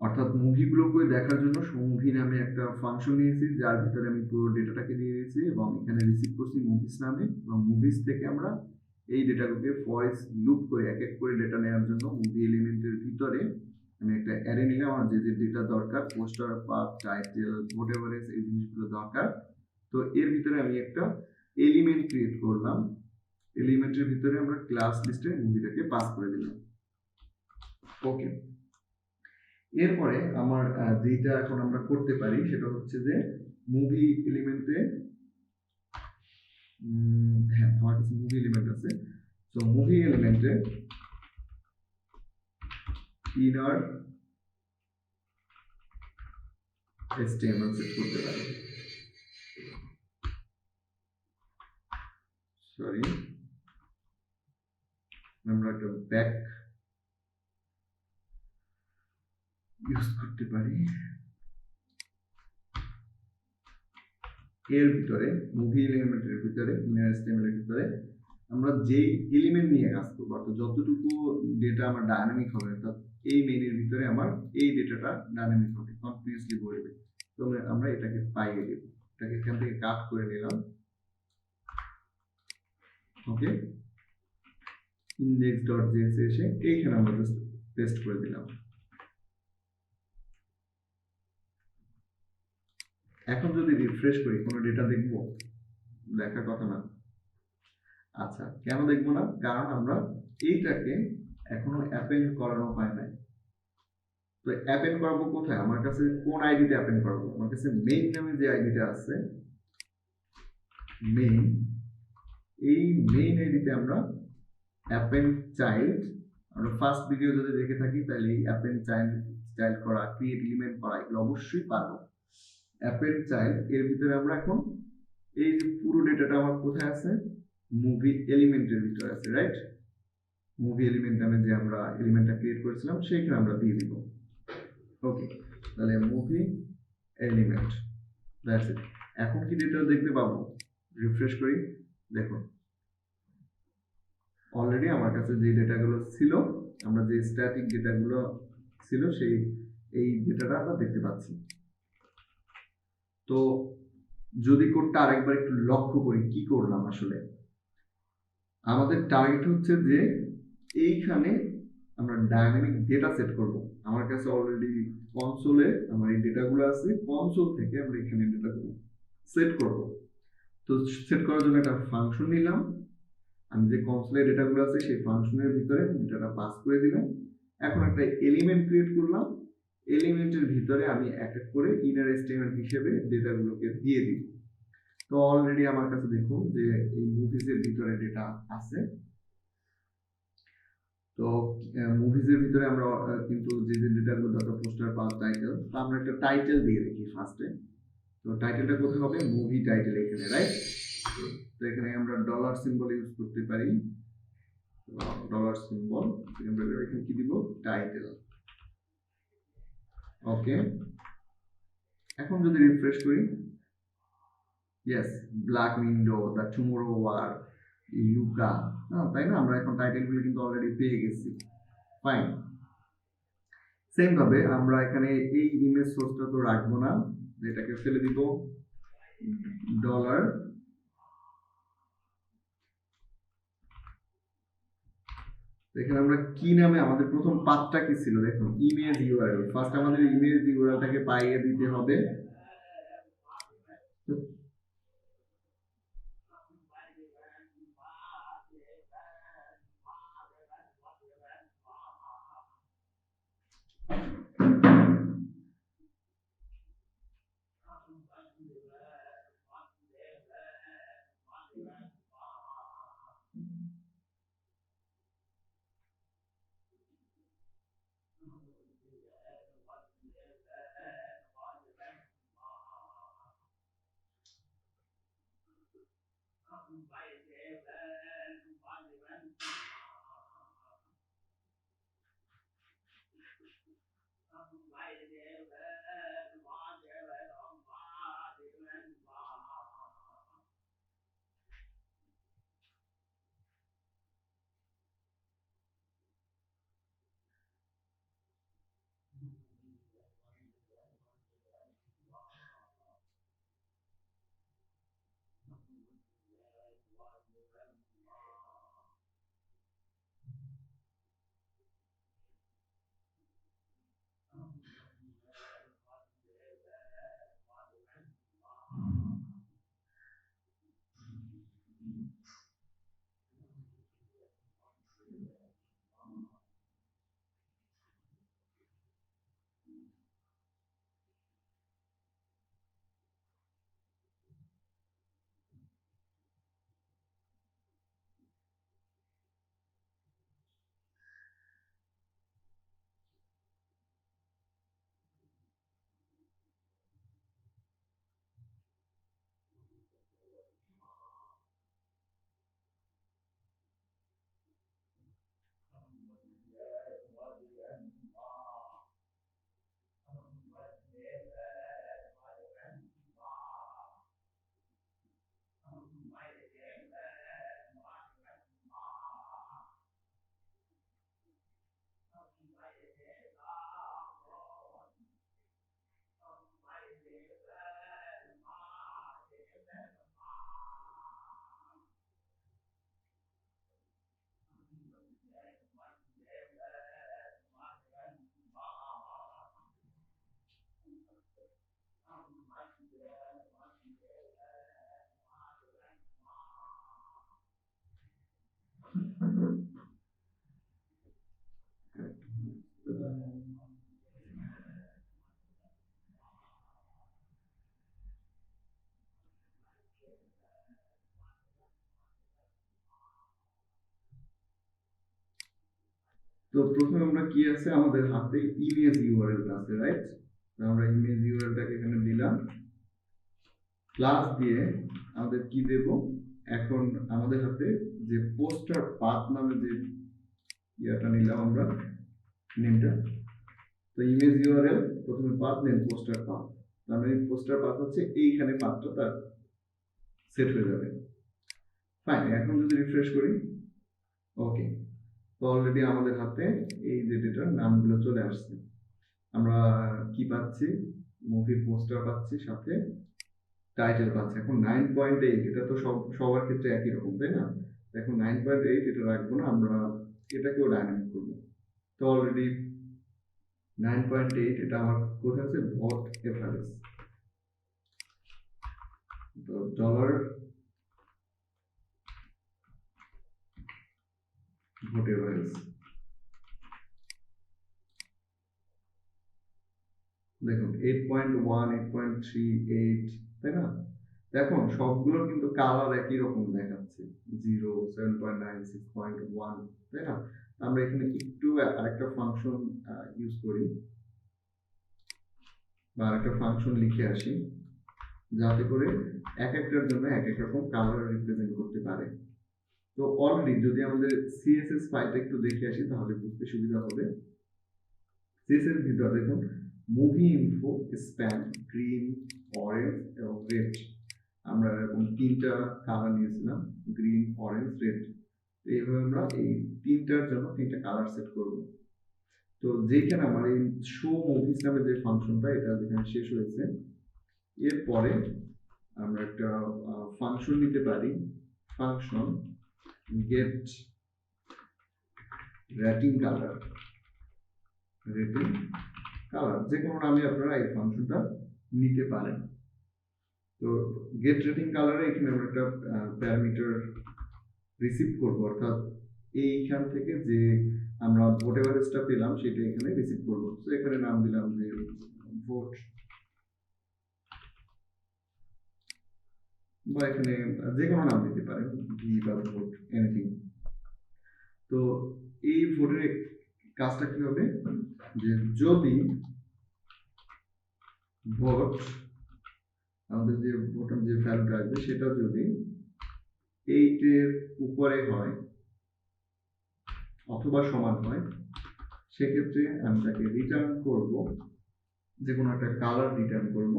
অর্থাৎ মুভিগুলোকে দেখার জন্য মুভি নামে একটা ফাংশন নিয়েছি, যার ভিতরে আমি পুরো ডেটাটাকে দিয়ে দিয়েছি এবং এখানে রিসিভ করছি মুভিস নামে, এবং মুভিস থেকে আমরা এই ডেটাগুলোকে ফর ইচ লুপ করে এক এক করে ডেটা নেওয়ার জন্য মুভি এলিমেন্টের ভিতরে আমি একটা অ্যারে নিলাম। আমার যে যে ডেটা দরকার, poster path, title, vote average, এই জিনিসগুলো দরকার। তো এর ভিতরে আমি একটা এলিমেন্ট ক্রিয়েট করলাম, এলিমেন্টের ভিতরে আমরা ক্লাস লিস্টে মুভিটাকে পাস করে দিলাম। ওকে, এরপরে আমার যেটা এখন আমরা করতে পারি সেটা হচ্ছে যে মুভি এলিমেন্টে, হ্যাঁ আমার কাছে মুভি এলিমেন্ট আছে। তো মুভি এলিমেন্টে ইনার HTML সেট করতে পারি। সরি, আমরা একটা ব্যাক ইউজ করতে পারি। এর ভিতরে মুভি এলিমেন্টের ভিতরে ইনার HTML এর ভিতরে আমরা যে এলিমেন্ট নিয়ে কাজ করবো, অর্থাৎ যতটুকু ডেটা আমার ডাইনামিক হবে, অর্থাৎ এই মেইনের ভিতরে আমার এই ডেটাটা ডাইনামিক হবে, কন্টিনিউয়াসলি বলবে। তো আমরা এটাকে পাইয়ে দেব, এটাকে এখান থেকে কাট করে নিলাম। ওকে, index.js এসে এইখানে আমরা জাস্ট পেস্ট করে দিলাম। এখন যদি রিফ্রেশ করি কোনো ডেটা দেখবো? দেখার কথা না। আচ্ছা, কেন দেখবো না? কারণ আমরা এইটাকে এখনো অ্যাপেন্ড করানো হয় নাই। তো অ্যাপেন্ড করাবো কোথায়? আমার কাছে কোন আইডিতে অ্যাপেন্ড করাবো? আমার কাছে মেইন নামে যে আইডিটা আছে, মেইন, এই মেইন আইডিতে আমরা অ্যাপেন্ড চাইল্ড, আমরা ফার্স্ট ভিডিও যদি দেখে থাকি তাহলে এই অ্যাপেন্ড চাইল্ড করা, ক্রিয়েট এলিমেন্ট করা এগুলো অবশ্যই পারবো। অ্যাপেন্ড চাইল্ড এর ভিতরে আমরা এখন এই যে পুরো ডেটাটা আমার কোথায় আছে? মুভি এলিমেন্টের ভিতরে আছে, রাইট? মুভি এলিমেন্ট নামে যে আমরা এলিমেন্টটা ক্রিয়েট করেছিলাম সেইখানে আমরা দিয়ে দিব। ওকে, তাহলে মুভি এলিমেন্ট, দ্যাটস ইট। এখন কি ডেটা দেখতে পাবো? রিফ্রেশ করি, দেখুন অলরেডি আমার কাছে যে ডেটাগুলো ছিল, আমরা যে স্ট্যাটিক ডেটাগুলো ছিল সেই এই ডেটাটা আমরা দেখতে পাচ্ছি। তো যদি কোডটা আরেকবার একটু লক্ষ্য করি কি করলাম আসলে, আমাদের টার্গেট হচ্ছে যে এইখানে আমরা ডাইনামিক ডেটা সেট করব। আমার কাছে অলরেডি কনসোলে আমার এই ডেটাগুলো আছে, কনসোল থেকে আমরা এখানে ডেটাগুলো সেট করব। তো সেট করার জন্য একটা ফাংশন নিলাম, আমি যে কনসোলে ডেটাগুলো আছে সেই ফাংশনের ভিতরে ডেটাটা পাস করে দিলাম। এখন একটা এলিমেন্ট ক্রিয়েট করলাম, এলিমেন্টের ভিতরে আমি এক এক করে ইনার HTML হিসেবে ডেটাগুলোকে দিয়ে দিব। তো অলরেডি আমার কাছে দেখুন যে এই মুভিজের ভিতরে ডেটা আছে। তো মুভিজের ভিতরে আমরা কিন্তু যে যে ডেটাগুলো দরকার, পোস্টার, পাস, টাইটেল, তো আমরা একটা টাইটেল দিয়ে দেখি ফার্স্টে। তো টাইটেলটা কোথায় হবে? মুভি টাইটেল এখানে, রাইট? তো এখানে আমরা ডলার সিম্বল ইউজ করতে পারি, ডলার সিম্বল, আমরা এখানে কি দিব? টাইটেল। ওকে, এখন যদি রিফ্রেশ করি, yes, black window, the tomorrow war, Luca, তাই না? আমরা এখন টাইটেলগুলো কিন্তু অলরেডি পেয়ে গেছি। ফাইন, সেম ভাবে আমরা এখানে এই ইমেজ সোর্সটা তো রাখবো না, এটাকে ফেলে দিব ডলার। এখানে আমরা কি নামে, আমাদের প্রথম পাথটা কি ছিল? দেখুন ইমেজ ইউআরএল, ফার্স্ট আমাদের ইমেজ ইউআরএলটাকে পাইয়ে দিতে হবে। তো প্রথমে আমরা কি আছে আমাদের হাতে ইমেজ ইউআরএল আছে, রাইট? আমরা ইমেজ ইউআরএলটাকে এখানে দিলাম, ক্লাস দিয়ে আমাদের কি দেব, এখন আমাদের হাতে যে পোস্টার পাথ নামে যে ইয়াটা নিলাম আমরা, নেমটা, তো ইমেজ ইউআরএল প্রথমে পাথ দেন পোস্টার পাথ, তার মানে পোস্টার পাথ হচ্ছে এইখানে পাথটা তার সেট হয়ে যাবে। ফাইন, এখন যদি রিফ্রেশ করি, ওকে, তো অলরেডি আমাদের হাতে এই যে ডেটার নামগুলো চলে আসছে। আমরা কি পাচ্ছি, মুভির পোস্টার পাচ্ছি, সাথে টাইটেল পাচ্ছি। এখন 9.8 এটা তো সবার ক্ষেত্রে একই রকম, তাই না? এখন 9.8 এটা রাখবো না, আমরা এটাকেও ডাইনামিক করবো। তো অলরেডি 9.8 এটা আমার কোথায় আছে, ভোট এফআরএস, তো ডলার ভোট এফআরএস, দেখুন 8.1, 8.38, তাই না? দেখুন সবগুলো কিন্তু কালার একই রকম দেখাচ্ছে, 0, 7.9, 6.1, তাই না? আমরা এখানে একটু আরেকটা ফাংশন ইউজ করি বা আরেকটা ফাংশন লিখে আসি, যাতে করে এক একটার জন্য এক এক রকম কালার রিপ্রেজেন্ট করতে পারে। তো অলরেডি যদি আমাদের সিএসএস ফাইলটা একটু দেখে আসি তাহলে বুঝতে সুবিধা হবে। সিএসএস ভিতরে দেখুন movie info, span, green, orange এবং রেড, আমরা এরকম তিনটা কালার নিয়েছিলাম, গ্রিন, অরেঞ্জ, রেড। এইভাবে আমরা এই তিনটার জন্য তিনটা কালার সেট করব। তো যেখানে আমার এই শো মুভিস নামে যে ফাংশনটা, এটা যেখানে শেষ হয়েছে, এরপরে আমরা একটা ফাংশন নিতে পারি, function gate rating colour, rating colour যে কোনো নামে আপনারা এই ফাংশনটা নিতে পারেন। তো গেট রেটিং কালারে এখানে আমরা একটা প্যারামিটার রিসিভ করব, অর্থাৎ এইখান থেকে যে আমরা ভোট এভারেজটা পেলাম সেটা এখানে রিসিভ করব। তো এখানে নাম দিলাম যে ভোট, বা এখানে যে কোনো নাম দিতে পারেন, ভি বা ভোট, এনিথিং। তো এই ভোটের কাজটা কি হবে, যে যদি ভোট, আমাদের যে ভোটের যে ভ্যালুটা আসবে সেটা যদি 8 এর উপরে হয় অথবা সমান হয়, সেক্ষেত্রে আমি তাকে রিটার্ন করব, যে কোনো একটা কালার রিটার্ন করব।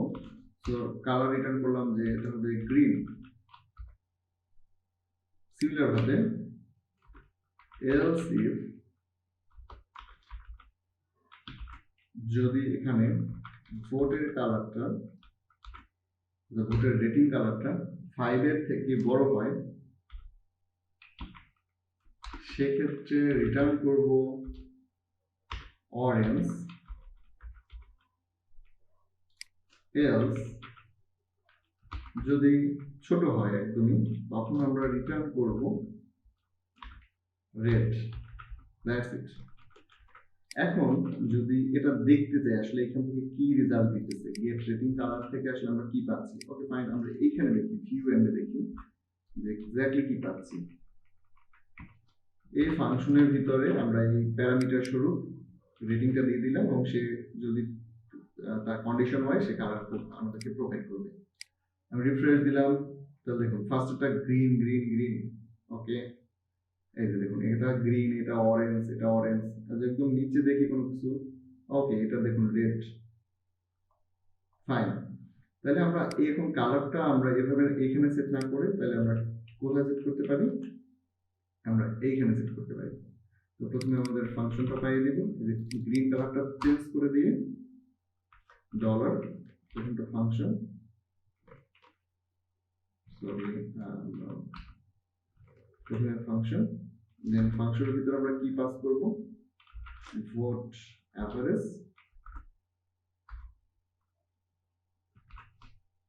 তো কালার রিটার্ন করলাম যে এটা হবে গ্রিন। সিমিলার ভাবে এলস ইফ যদি এখানে ভোটের কালারটা, ভোটের রেটিং কালারটা 5 এর থেকে বড় হয়, সেক্ষেত্রে রিটার্ন করব অরেঞ্জ। এলস যদি ছোট হয় একদমই, তখন আমরা রিটার্ন করব রেড। That's it. এখন যদি এটা দেখতে চাই আসলে এখান থেকে কি রেজাল্ট দিতেছে, গেট রেটিং কালার থেকে আসলে আমরা কি পাচ্ছি, ওকে ফাইন, আমরা এইখানে দেখি, ভিউ এন্ডে দেখি যে এক্স্যাক্টলি কি পাচ্ছি। এই ফাংশনের ভিতরে আমরা এই প্যারামিটার স্বরূপ রেটিংটা দিয়ে দিলাম, এবং সে যদি তার কন্ডিশন হয় সে কালার আমাদেরকে প্রোভাইড করবে। আমি রিফ্রেশ দিলাম, তাহলে দেখুন ফার্স্টটা গ্রিন গ্রিন গ্রিন, ওকে, এই যে দেখুন এটা গ্রিন, এটা অরেঞ্জ, এটা অরেঞ্জ, একদম নিচে দেখি কোনো কিছু, ওকে, এটা দেখুন রেড। ফাইন, তাহলে আমরা এখন কালারটা আমরা এভাবে এখানে সেট না করে তাহলে আমরা কোথায় সেট করতে পারি, আমরা এইখানে সেট করতে পারি। তো প্রথমে আমাদের ফাংশনটা পাইয়ে দেব, গ্রিন কালারটা চেঞ্জ করে দিয়ে ডলার প্রথমটা ফাংশন, সরি প্রথমে ফাংশন, দেন ফাংশনের ভিতরে আমরা কি পাস করব, ভোট অ্যাভারেজ,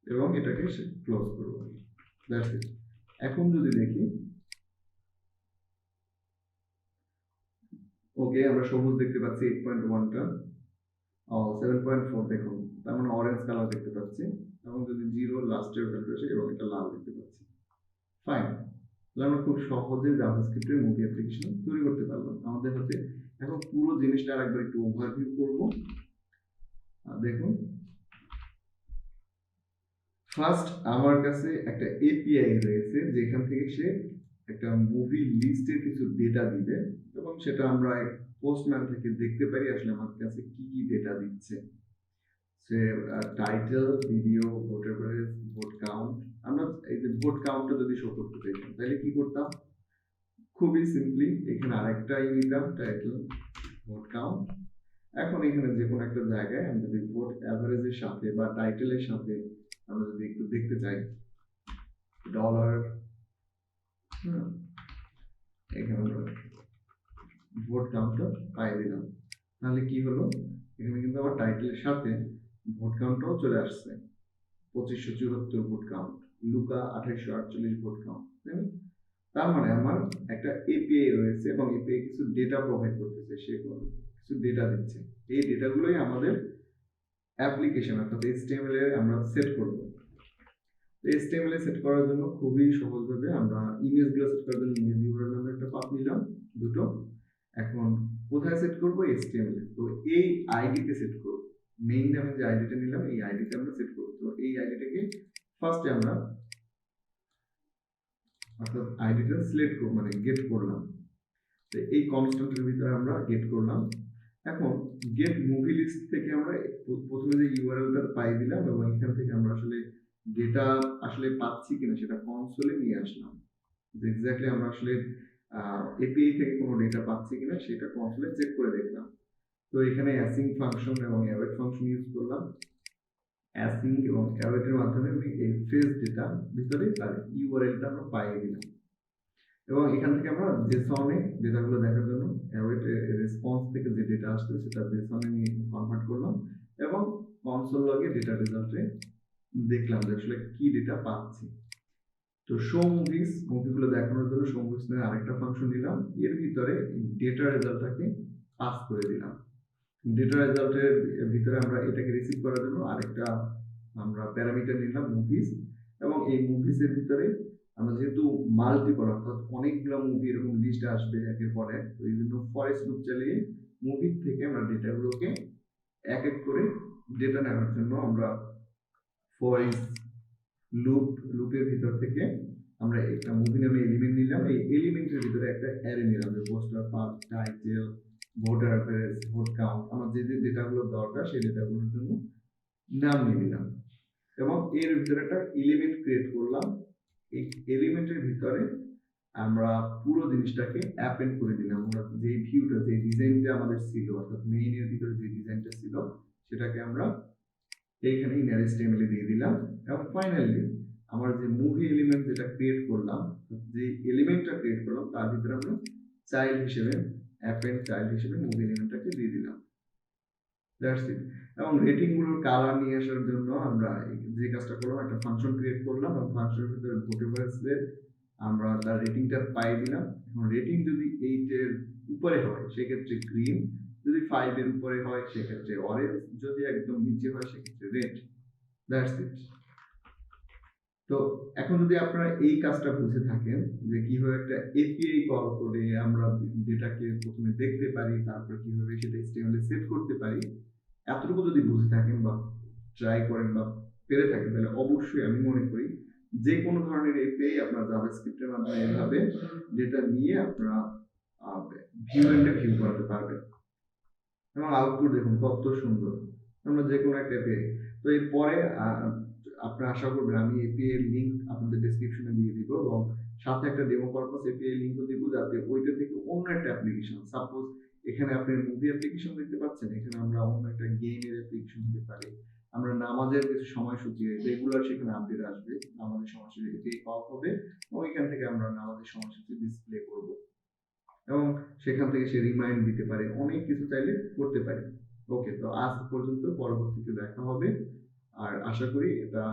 এবং এটাকে ক্লোজ করব। That's it. এখন যদি দেখি, ওকে, আমরা সবুজ দেখতে পাচ্ছি 8.1টা, 7.4 দেখুন, তার মানে অরেঞ্জ কালার দেখতে পাচ্ছি, এবং যদি 0 লাস্টের ভ্যালু আসে এবং এটা লাল দেখতে পাচ্ছি। ফাইন, তাহলে আমরা খুব সহজে জাভাস্ক্রিপ্টের মুভি অ্যাপ্লিকেশন তৈরি করতে পারলাম আমাদের হাতে। এখন পুরো জিনিসটা আরেকবার একটু ওভারভিউ করব। দেখুন, ফার্স্ট আমার কাছে একটা এপিআই রয়েছে যেখান থেকে সে একটা মুভি লিস্টের কিছু ডেটা দিবে এবং সেটা আমরা পোস্টম্যান থেকে দেখতে পারি আসলে আমার কাছে কি কি ডেটা দিচ্ছে। সে title, video, vote average, vote count. আমরা এই যে ভোট কাউন্টটা যদি শো করতে চাইতাম তাহলে কি করতাম? খুবই সিম্পলি এখানে আরেকটা নিতাম, টাইটেল, ভোট কাউন্ট। এখন এখানে যে কোনো একটা জায়গায় আমি যদি ভোট অ্যাভারেজের সাথে বা টাইটেলের সাথে আমরা যদি একটু দেখতে চাই, ডলার, এখানে আমরা ভোট কাউন্টটা পাই দিলাম। তাহলে কি হলো? এখানে কিন্তু আবার টাইটেলের সাথে ভোট কাউন্টটাও চলে আসছে, 2574 vote count, Luca 2848 vote count, তাই না? তার মানে আমার একটা এপিআই রয়েছে এবং এপিআই কিছু ডেটা প্রোভাইড করতেছে, সে কিছু ডেটা দিচ্ছে। এই ডেটাগুলোই আমাদের অ্যাপ্লিকেশন অর্থাৎ HTML এ আমরা সেট করব। HTML এ সেট করার জন্য খুবই সহজভাবে আমরা ইমেজগুলো সেট করার জন্য ইমেজ ইউআরএল নামে একটা পাথ নিলাম, দুটো। এখন কোথায় সেট করব? HTML এ। তো এই আইডিতে সেট করব, মেইন নামে যে আইডিটা নিলাম এই আইডিতে আমরা সেট করব। তো এই আইডিটাকে ফার্স্টে আমরা অর্থাৎ আইডিটা সিলেক্ট করব, মানে গেট করলাম। তো এই কনস্ট্যান্টের ভিতরে আমরা গেট করলাম। এখন গেট মুভি লিস্ট থেকে আমরা প্রথমে যে ইউআরএলটা পাই দিলাম এবং এখান থেকে আমরা আসলে ডেটা আসলে পাচ্ছি কিনা সেটা কনসোলে নিয়ে আসলাম। যে এক্স্যাক্টলি আমরা আসলে এপিআই থেকে কোনো ডেটা পাচ্ছি কিনা সেটা কনসোলে চেক করে দেখলাম। তো এখানে অ্যাসিং ফাংশন এবং অ্যাওয়েট ফাংশন ইউজ করলাম। অ্যাসিং এবং অ্যাওয়েটের মাধ্যমে আমি এই ফেজ ডেটা ভিতরে তার ইউআরএলটা আমরা পাইয়ে দিলাম এবং এখান থেকে আমরা জেসনে ডেটাগুলো দেখার জন্য অ্যাওয়েট রেসপন্স থেকে যে ডেটা আসছে সেটা জেসনে নিয়ে কনভার্ট করলাম এবং কনসোল লগে ডেটা রেজাল্টে দেখলাম যে আসলে কি ডেটা পাচ্ছি। তো শো মুভিস, মুভিগুলো দেখানোর জন্য শো মুভিস নামে আরেকটা ফাংশন দিলাম, এর ভিতরে ডেটা রেজাল্টটাকে পাস করে দিলাম। ডেটা রেজাল্টের ভিতরে আমরা এটাকে রিসিভ করার জন্য আরেকটা আমরা প্যারামিটার নিলাম, মুভিস, এবং এই মুভিসের ভিতরে আমরা যেহেতু মাল্টিপল অর্থাৎ অনেকগুলো মুভি এরকম লিস্ট আসবে একের পর এক, তো এই জন্য ফরেস্ট লুপ চালিয়ে মুভির থেকে আমরা ডেটাগুলোকে এক এক করে ডেটা নেওয়ার জন্য আমরা ফরেস্ট লুপের ভিতর থেকে আমরা একটা মুভি নামে এলিমেন্ট নিলাম। এই এলিমেন্টের ভিতরে একটা অ্যারে নিলাম, যে poster, path, title, voter average, vote count, আমার যে যে ডেটাগুলো দরকার সেই ডেটাগুলোর জন্য নাম নিয়ে নিলাম এবং এর ভিতরে একটা এলিমেন্ট ক্রিয়েট করলাম। এই এলিমেন্টের ভিতরে আমরা পুরো জিনিসটাকে অ্যাপেন্ড করে দিলাম। আমরা যে ভিউটা, যে ডিজাইনটা আমাদের ছিল অর্থাৎ মেইনের ভিতরে যে ডিজাইনটা ছিল সেটাকে আমরা এইখানে ইনার HTML দিয়ে দিলাম এবং ফাইনালি আমার যে মুভি এলিমেন্ট যেটা ক্রিয়েট করলাম, যে এলিমেন্টটা ক্রিয়েট করলাম তার ভিতরে আমরা চাইল্ড হিসেবে অ্যাপেন্ড চাইল্ড হিসেবে মুভি এলিমেন্টটাকে দিয়ে দিলাম। That's it. এবং রেটিং গুলোর কালার নিয়ে আসার জন্য আমরা যে কাজটা করলাম, একটা ফাংশন ক্রিয়েট করলাম এবং ফাংশনের ভিতরে ভোট এভারেজে আমরা তার রেটিংটা পাই দিলাম। এখন রেটিং যদি 8 এর উপরে হয় সেক্ষেত্রে গ্রিন, যদি 5 এর উপরে হয় সেক্ষেত্রে অরেঞ্জ, যদি একদম নিচে হয় সেক্ষেত্রে রেড। That's it. তো এখন যদি আপনারা এই কাজটা বুঝে থাকেন যে কিভাবে একটা এপিআই কল করে আমরা ডেটাকে প্রথমে দেখতে পারি, তারপর কিভাবে সেটা HTML এ সেট করতে পারি, এতটুকু যদি বুঝে থাকেন বা ট্রাই করেন বা পেরে থাকেন, তাহলে অবশ্যই আমি মনে করি যে কোনো ধরনের এপিআই আপনার জাভাস্ক্রিপ্টের মাধ্যমে এভাবে ডেটা নিয়ে আপনারা ভিউ এন্ডে ভিউ করাতে পারবেন এবং আউটপুট দেখুন কত সুন্দর। আমরা যে কোনো একটা এপিআই, তো এরপরে আপনারা আশা করবেন আমি এপিআই এর লিংক আপনাদের ডেসক্রিপশনে দিয়ে দিব এবং সাথে একটা ডেমো পারপাস এপিআই লিংকও দিব, যাতে ওইটা থেকে অন্য একটা অ্যাপ্লিকেশন, সাপোজ এখানে আপনি মুভি অ্যাপ্লিকেশন দেখতে পাচ্ছেন, এখানে আমরা অন্য একটা গেমের অ্যাপ্লিকেশন দিতে পারি। আমরা নামাজের কিছু সময়সূচি রেগুলার সেখানে আপডেট আসবে, নামাজের সময়সূচি এপিআই কল হবে এবং এখান থেকে আমরা নামাজের সময়সূচি ডিসপ্লে করব এবং সেখান থেকে সে রিমাইন্ড দিতে পারে, অনেক কিছু চাইলে করতে পারে। ওকে, তো আজ পর্যন্ত, পরবর্তীতে দেখা হবে। আর আশা করি এটা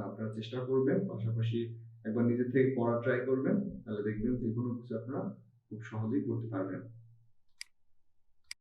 আপনারা চেষ্টা করবেন, পাশাপাশি একবার নিজের থেকে পড়া ট্রাই করবেন, তাহলে দেখবেন যে কোনো কিছু আপনারা খুব সহজেই করতে পারবেন।